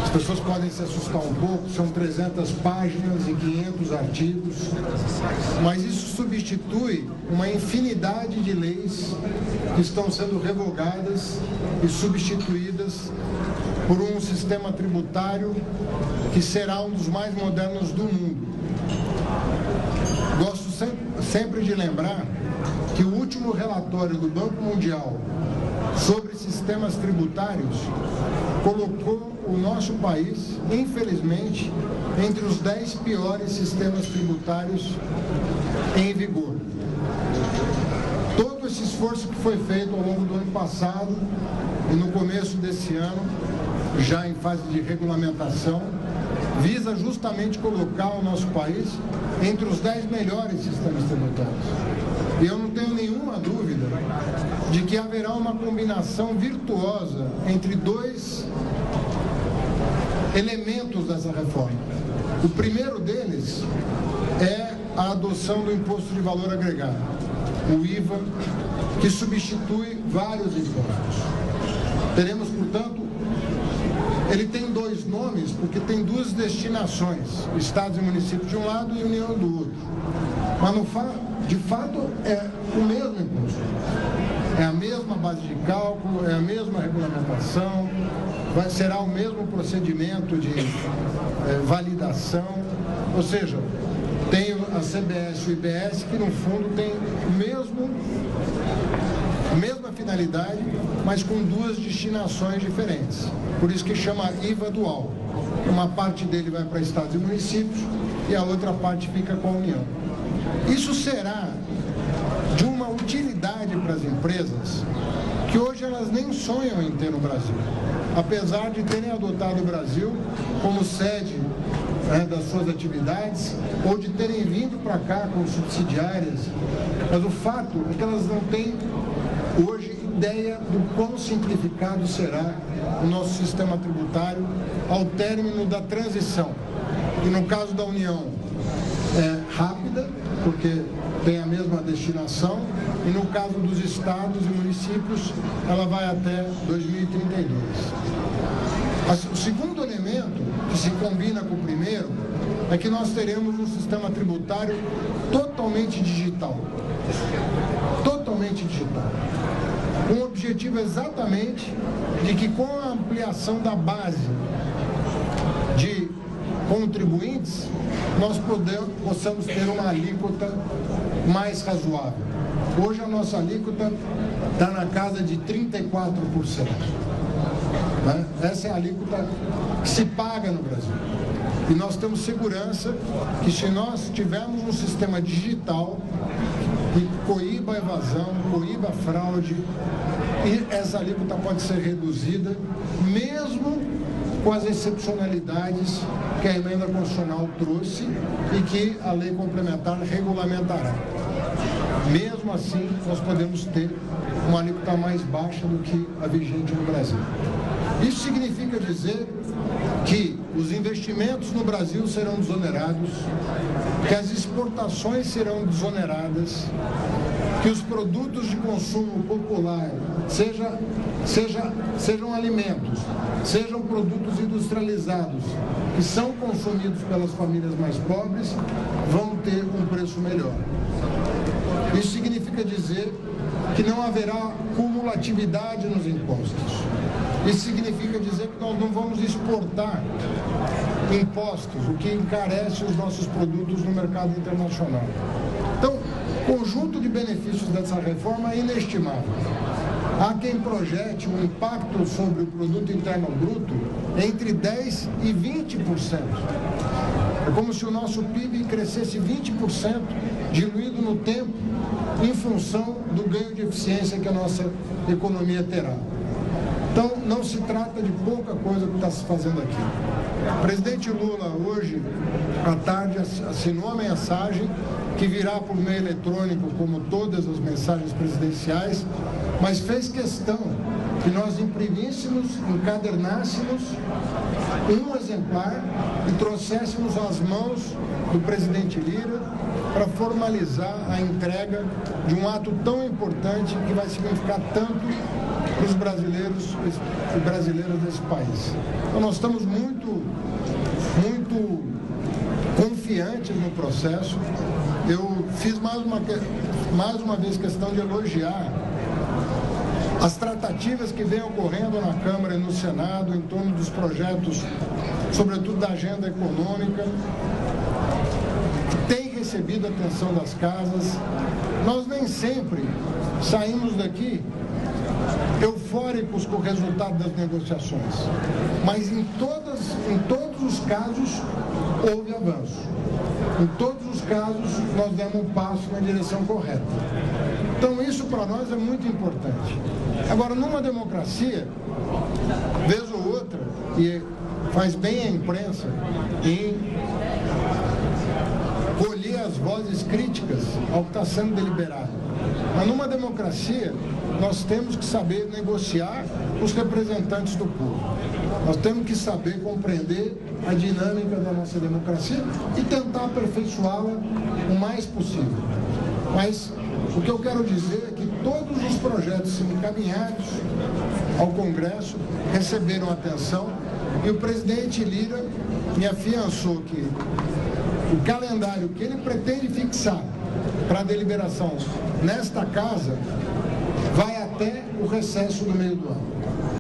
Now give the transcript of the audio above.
As pessoas podem se assustar um pouco, são 300 páginas e 500 artigos, mas isso substitui uma infinidade de leis que estão sendo revogadas e substituídas por um sistema tributário que será um dos mais modernos do mundo. Gosto sempre de lembrar que o último relatório do Banco Mundial sobre sistemas tributários colocou o nosso país, infelizmente, entre os 10 piores sistemas tributários em vigor. Todo esse esforço que foi feito ao longo do ano passado e no começo desse ano, já em fase de regulamentação, visa justamente colocar o nosso país entre os 10 melhores sistemas tributários. E eu não tenho nenhuma dúvida de que haverá uma combinação virtuosa entre dois elementos dessa reforma. O primeiro deles é a adoção do Imposto de Valor Agregado, o IVA, que substitui vários impostos. Teremos, portanto, ele tem dois nomes porque tem duas destinações, estados e municípios de um lado e União do outro. Mas, de fato, é o mesmo imposto. É a mesma base de cálculo, é a mesma regulamentação, será o mesmo procedimento de validação, ou seja, tem a CBS e o IBS que, no fundo, tem a mesma finalidade, mas com duas destinações diferentes. Por isso que chama IVA dual. Uma parte dele vai para estados e municípios e a outra parte fica com a União. Isso será de uma utilidade para as empresas que hoje elas nem sonham em ter no Brasil. Apesar de terem adotado o Brasil como sede das suas atividades, ou de terem vindo para cá com subsidiárias, mas o fato é que elas não têm hoje ideia do quão simplificado será o nosso sistema tributário ao término da transição. E no caso da União, é rápida, porque tem a mesma destinação, e no caso dos estados e municípios, ela vai até 2032. O segundo elemento, que se combina com o primeiro, é que nós teremos um sistema tributário totalmente digital. Totalmente digital. Com o objetivo exatamente de que, com a ampliação da base de contribuintes, nós possamos ter uma alíquota mais razoável. Hoje a nossa alíquota está na casa de 34%. Né? Essa é a alíquota que se paga no Brasil. E nós temos segurança que, se nós tivermos um sistema digital que coíba a evasão, coíba a fraude, e essa alíquota pode ser reduzida, mesmo com as excepcionalidades que a emenda constitucional trouxe e que a lei complementar regulamentará. Mesmo assim, nós podemos ter uma alíquota mais baixa do que a vigente no Brasil. Isso significa dizer que os investimentos no Brasil serão desonerados, que as exportações serão desoneradas, que os produtos de consumo popular, sejam alimentos, sejam produtos industrializados, que são consumidos pelas famílias mais pobres, vão ter um preço melhor. Isso significa dizer que não haverá cumulatividade nos impostos. Isso significa dizer que nós não vamos exportar impostos, o que encarece os nossos produtos no mercado internacional. Então, o conjunto de benefícios dessa reforma é inestimável. Há quem projete um impacto sobre o produto interno bruto entre 10% e 20%. É como se o nosso PIB crescesse 20%, diluído no tempo, em função do ganho de eficiência que a nossa economia terá. Então, não se trata de pouca coisa que está se fazendo aqui. O presidente Lula, hoje, à tarde, assinou a mensagem que virá por meio eletrônico, como todas as mensagens presidenciais, mas fez questão que nós imprimíssemos, encadernássemos um exemplar e trouxéssemos às mãos do presidente Lira para formalizar a entrega de um ato tão importante que vai significar tanto para os brasileiros e brasileiras desse país. Então, nós estamos muito confiantes no processo. Eu fiz mais uma vez questão de elogiar as tratativas que vêm ocorrendo na Câmara e no Senado em torno dos projetos, sobretudo da agenda econômica, que tem recebido a atenção das casas. Nós nem sempre saímos daqui eufóricos com o resultado das negociações, mas em todos os casos houve avanço. Em todos os casos nós demos um passo na direção correta. Então isso para nós é muito importante. Agora, numa democracia, vez ou outra, e faz bem a imprensa em colher as vozes críticas ao que está sendo deliberado. Mas numa democracia, nós temos que saber negociar com os representantes do povo. Nós temos que saber compreender a dinâmica da nossa democracia e tentar aperfeiçoá-la o mais possível. Mas o que eu quero dizer é que todos os projetos encaminhados ao Congresso receberam atenção e o presidente Lira me afiançou que o calendário que ele pretende fixar para a deliberação nesta casa vai até o recesso do meio do ano.